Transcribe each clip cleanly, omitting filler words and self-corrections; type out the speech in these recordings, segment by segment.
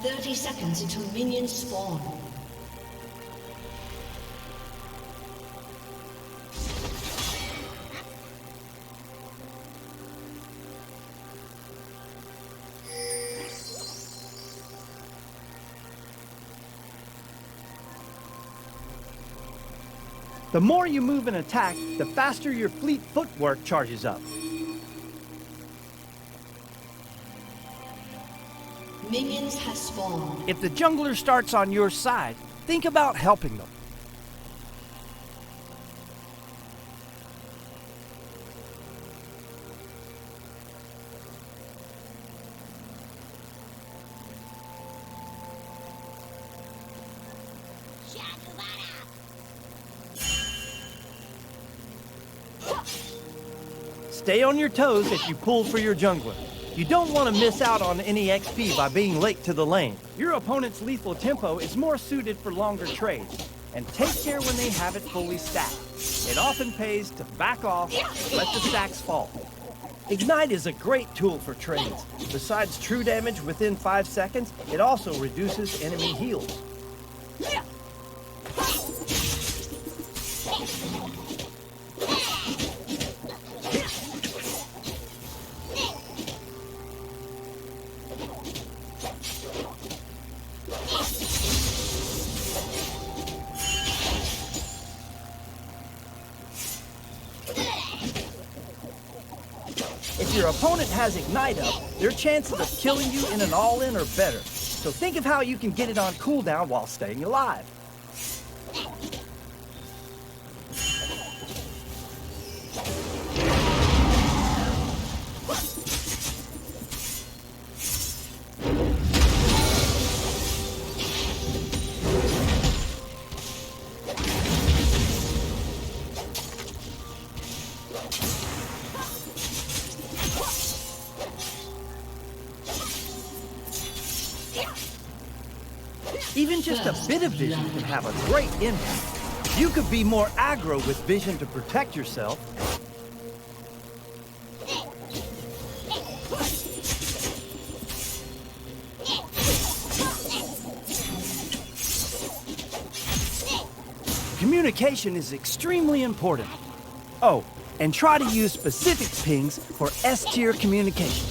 30 seconds until minions spawn. The more you move and attack, the faster your fleet footwork charges up. Minions have spawned. If the jungler starts on your side, think about helping them. Stay on your toes if you pull for your jungler. You don't want to miss out on any XP by being late to the lane. Your opponent's lethal tempo is more suited for longer trades, and take care when they have it fully stacked. It often pays to back off and let the stacks fall. Ignite is a great tool for trades. Besides true damage within 5 seconds, it also reduces enemy heals. If your opponent has Ignite up, their chances of killing you in an all-in are better. So think of how you can get it on cooldown while staying alive. Even just a bit of vision can have a great impact. You could be more aggro with vision to protect yourself. Communication is extremely important. Oh, and try to use specific pings for S-tier communication.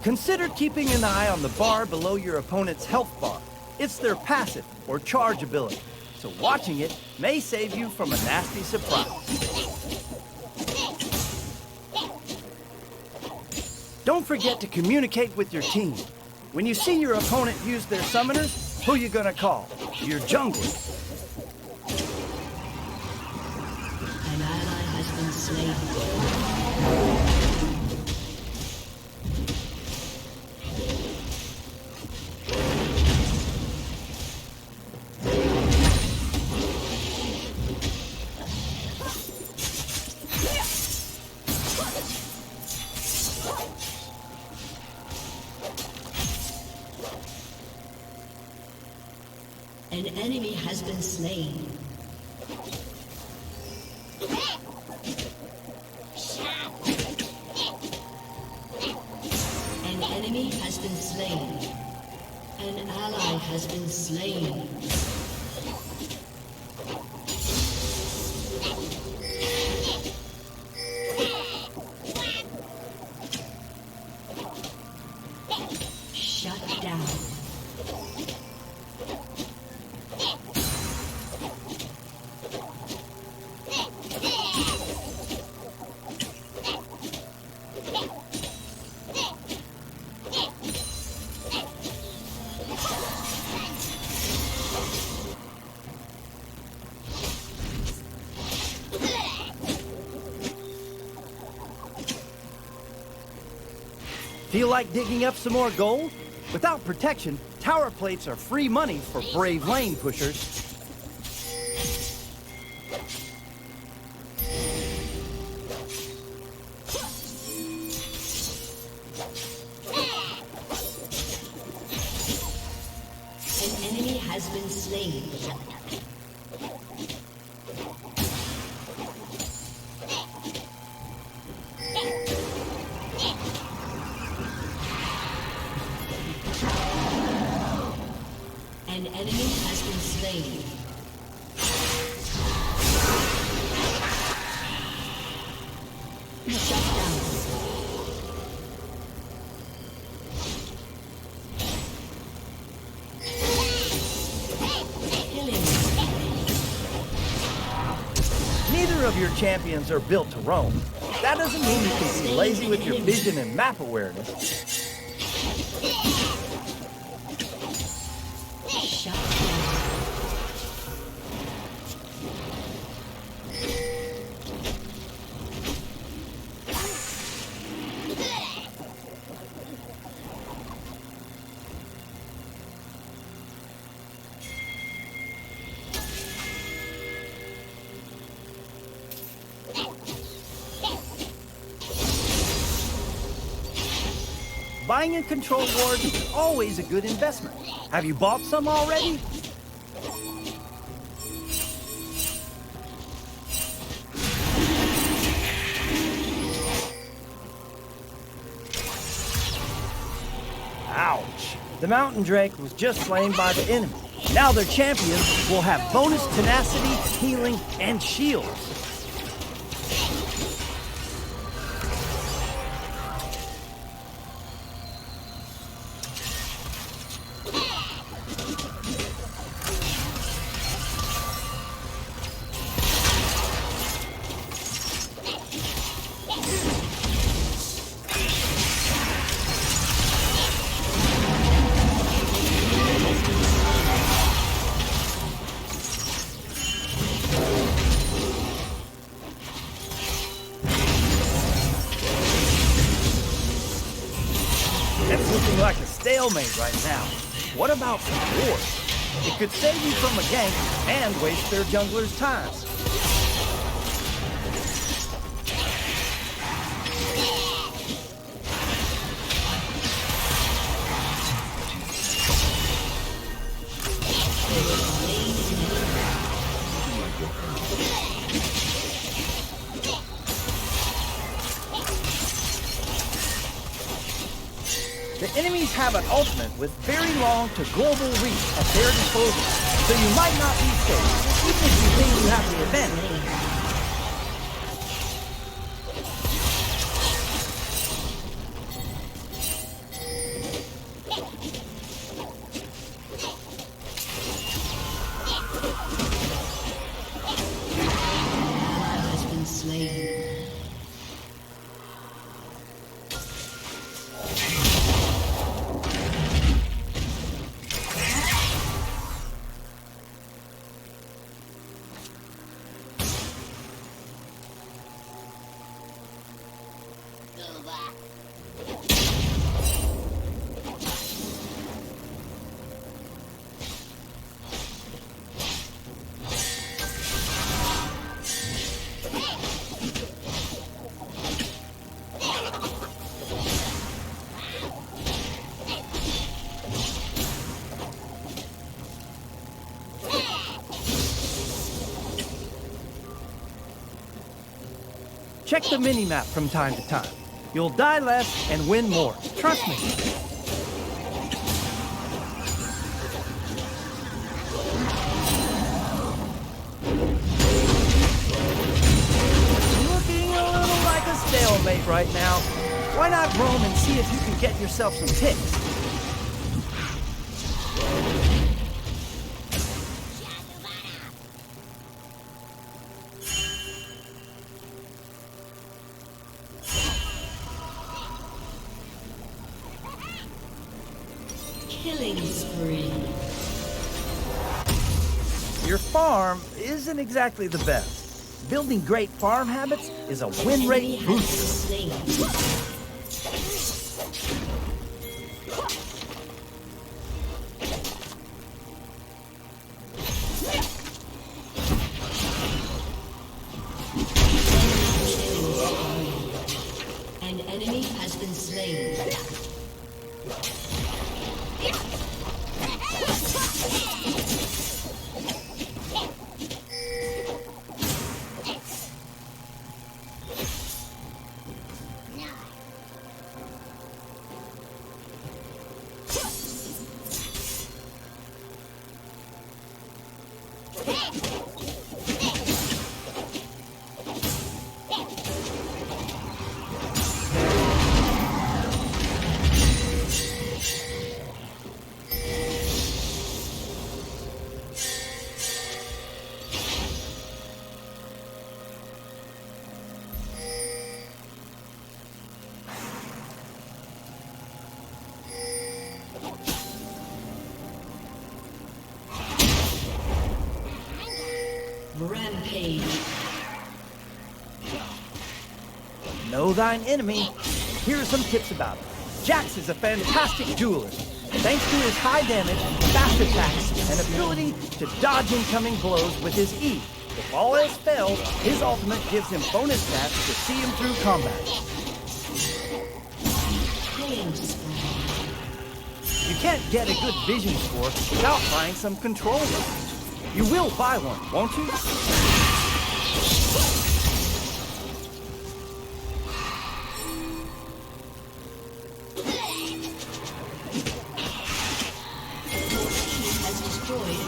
Consider keeping an eye on the bar below your opponent's health bar. It's their passive or charge ability, so watching it may save you from a nasty surprise. Don't forget to communicate with your team. When you see your opponent use their summoners, who you gonna call? Your jungler. An ally has been slain. An enemy has been slain. An enemy has been slain. An ally has been slain. Shut down. Feel like digging up some more gold? Without protection, tower plates are free money for brave lane pushers. An enemy has been slain. Neither of your champions are built to roam. That doesn't mean you can be lazy with your vision and map awareness. Shut down. Buying a control ward is always a good investment. Have you bought some already? Ouch! The mountain drake was just slain by the enemy. Now their champions will have bonus tenacity, healing, and shields. It's looking like a stalemate right now. What about some ward? It could save you from a gank and waste their jungler's time. The enemies have an ultimate with very long to global reach at their disposal, so you might not be safe, even if you think you have the advantage. Has been slain. Check the mini-map from time to time. You'll die less and win more. Trust me. Looking a little like a stalemate right now. Why not roam and see if you can get yourself some ticks? Killing spree. Your farm isn't exactly the best. Building great farm habits is a win rate Enemy booster. has been slain. An enemy has been slain. Rampage. Know thine enemy. Here are some tips about him. Jax is a fantastic duelist. Thanks to his high damage, fast attacks, and ability to dodge incoming blows with his E. If all else fails, his ultimate gives him bonus stats to see him through combat. You can't get a good vision score without buying some control rounds. You will buy one, won't you?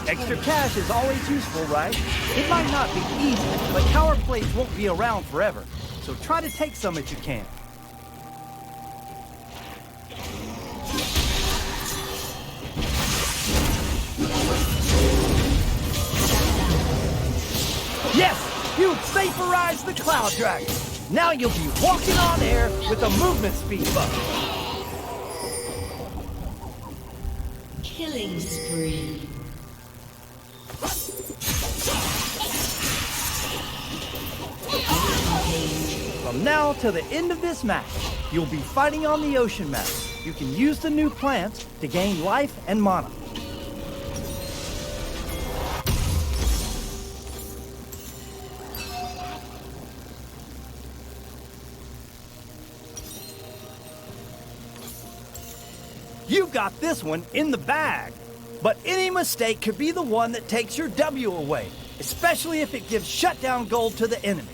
Extra cash is always useful, right? It might not be easy, but tower plays won't be around forever. So try to take some if you can. Yes! You've vaporized the Cloud Dragon! Now you'll be walking on air with a movement speed buff. Killing spree. From now till the end of this match, you'll be fighting on the ocean map. You can use the new plants to gain life and mana. You got this one in the bag. But any mistake could be the one that takes your W away, especially if it gives shutdown gold to the enemy.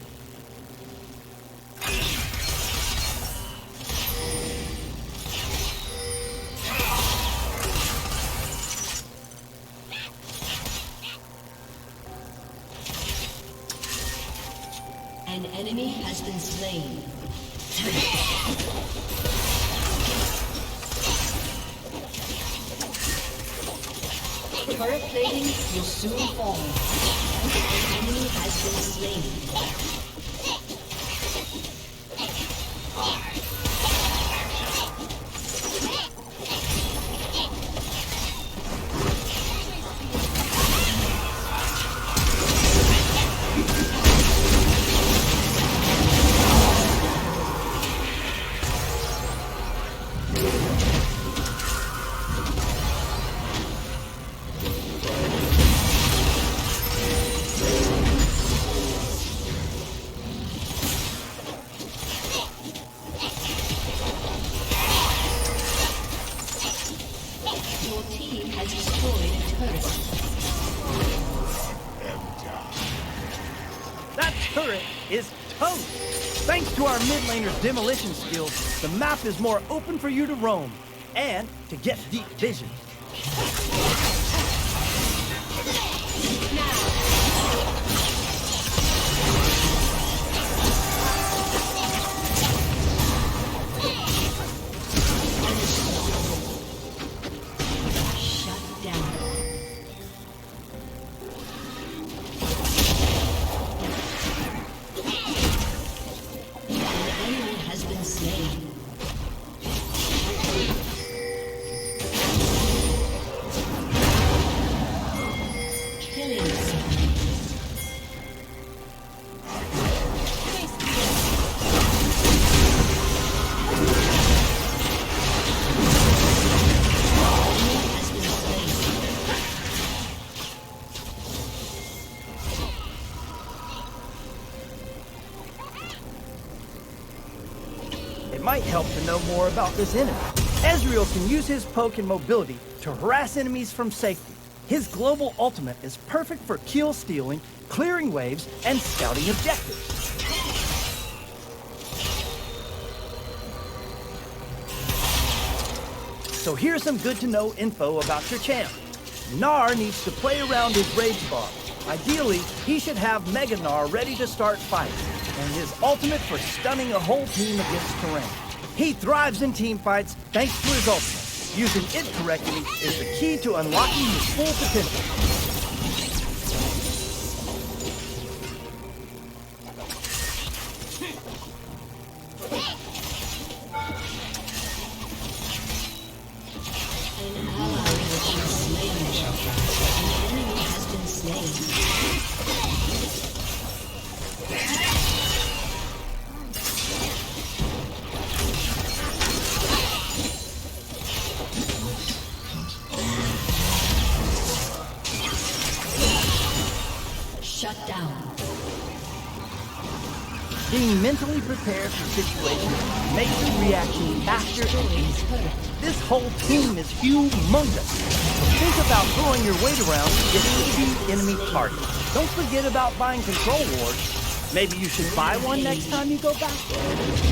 An enemy has been slain. Turret plating will soon fall. An enemy has been slain. That turret is toast! Thanks to our mid laner's demolition skills, the map is more open for you to roam and to get deep vision. It might help to know more about this enemy. Ezreal can use his poke and mobility to harass enemies from safety. His global ultimate is perfect for kill stealing, clearing waves, and scouting objectives. So here's some good to know info about your champ. Gnar needs to play around his rage bar. Ideally, he should have Mega Gnar ready to start fights, and his ultimate for stunning a whole team against terrain. He thrives in team fights thanks to his ultimate. Using it correctly is the key to unlocking his full potential. An ally has been slain. An enemy has been slain. Shut down. Being mentally prepared for situations makes the reaction faster and easier. This whole team is humongous. Think about throwing your weight around to get easy enemy targets. Don't forget about buying control wards. Maybe you should buy one next time you go back there.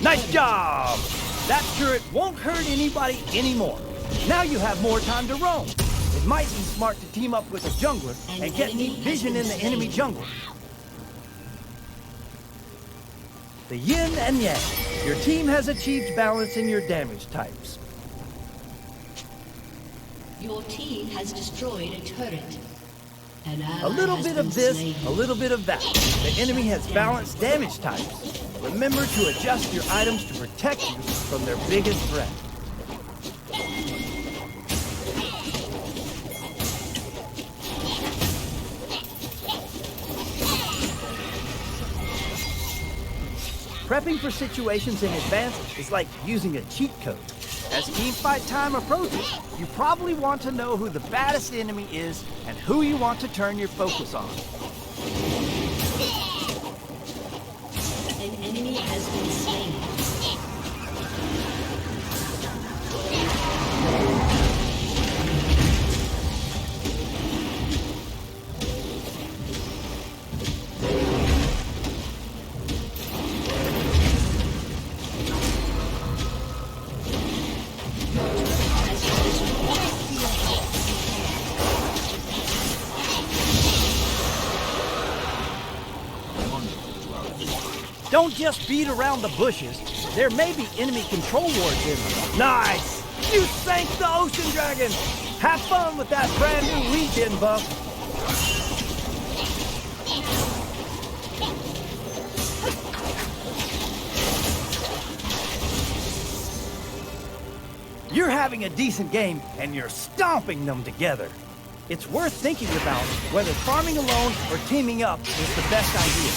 Nice job! That turret won't hurt anybody anymore. Now you have more time to roam. It might be smart to team up with a jungler and get deep vision in the enemy jungle. The yin and yang. Your team has achieved balance in your damage types. Your team has destroyed a turret. A little bit of this, a little bit of that. The enemy has balanced damage types. Remember to adjust your items to protect you from their biggest threat. Prepping for situations in advance is like using a cheat code. As teamfight time approaches, you probably want to know who the baddest enemy is and who you want to turn your focus on. An enemy has been slain. Don't just beat around the bushes. There may be enemy control wards in them. Nice! You sank the ocean dragon! Have fun with that brand new weekend buff. You're having a decent game, and you're stomping them together. It's worth thinking about whether farming alone or teaming up is the best idea.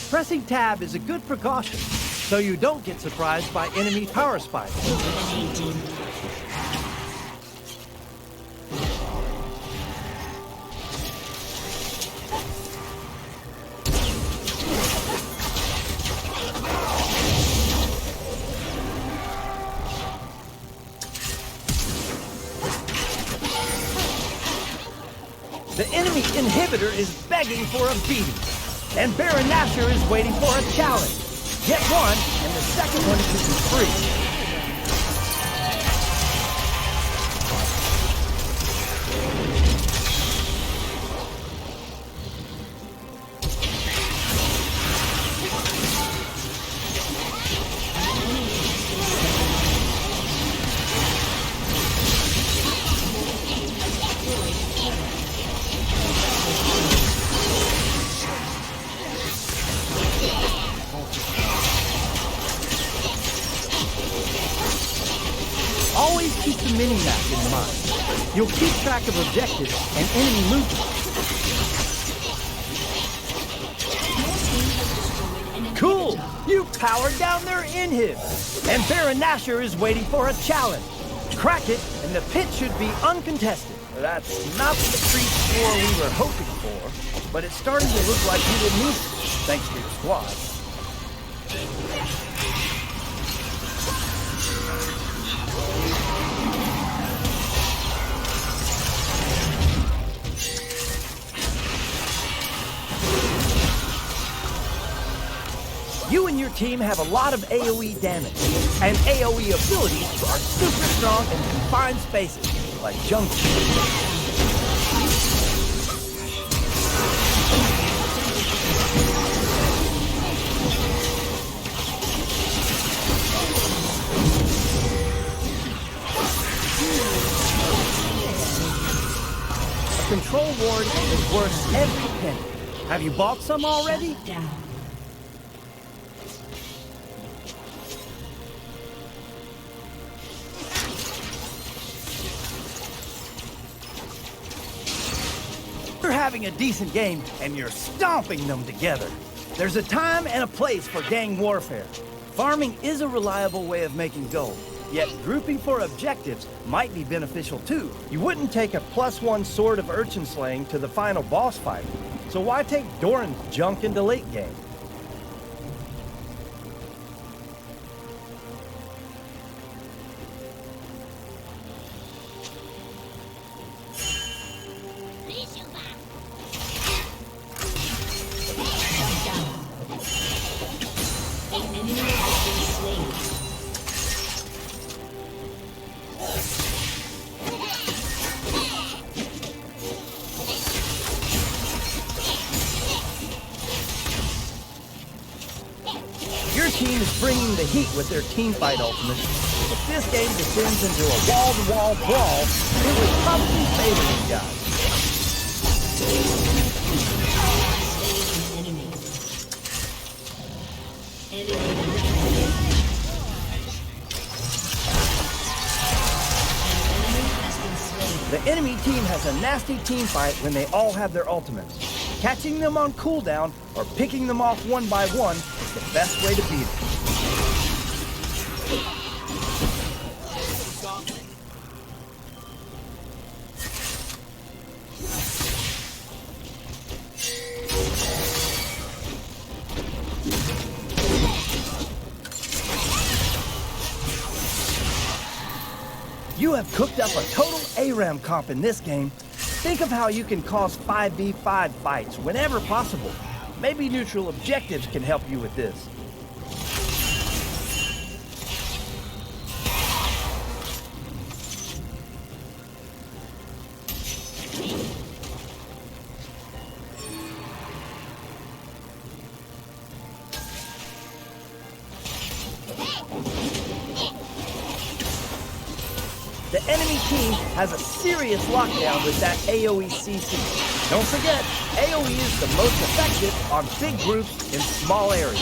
Pressing tab is a good precaution, so you don't get surprised by enemy power spikes. The enemy inhibitor is begging for a beating. And Baron Nashor is waiting for a challenge. Get one, and the second one could be free. Always keep the mini-map in mind. You'll keep track of objectives and enemy movement. Cool! You powered down their inhib! And Baron Nashor is waiting for a challenge. Crack it, and the pit should be uncontested. That's not the creep score we were hoping for, but it's starting to look like you will move, thanks to your squad. You and your team have a lot of AoE damage, and AoE abilities are super strong in confined spaces, like jungle. is worth every penny. Have you bought some already? Shut down. You're having a decent game, and you're stomping them together. There's a time and a place for gang warfare. Farming is a reliable way of making gold, yet grouping for objectives might be beneficial too. You wouldn't take a +1 sword of urchin slaying to the final boss fight, so why take Doran's junk into late game? Your team is bringing the heat with their teamfight ultimates. If this game descends into a wall-to-wall brawl, it would probably favor you guys. The enemy team has a nasty team fight when they all have their ultimates. Catching them on cooldown or picking them off one by one is the best way to beat it. You have cooked up a total ARAM comp in this game. Think of how you can cause 5v5 fights whenever possible. Maybe neutral objectives can help you with this. The enemy team has a serious lockdown with that AoE CC. Don't forget, AoE is the most effective on big groups in small areas.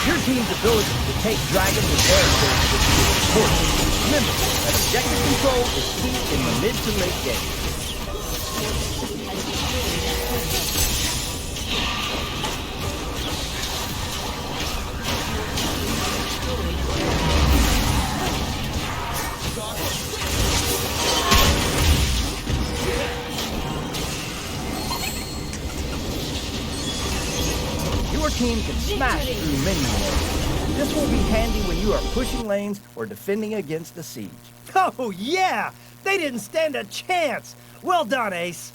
Your team's ability to take dragons and barricades is important. Remember that objective control is key in the mid to late game. Your team can smash through minion lanes. This will be handy when you are pushing lanes or defending against a siege. Oh, yeah! They didn't stand a chance! Well done, Ace!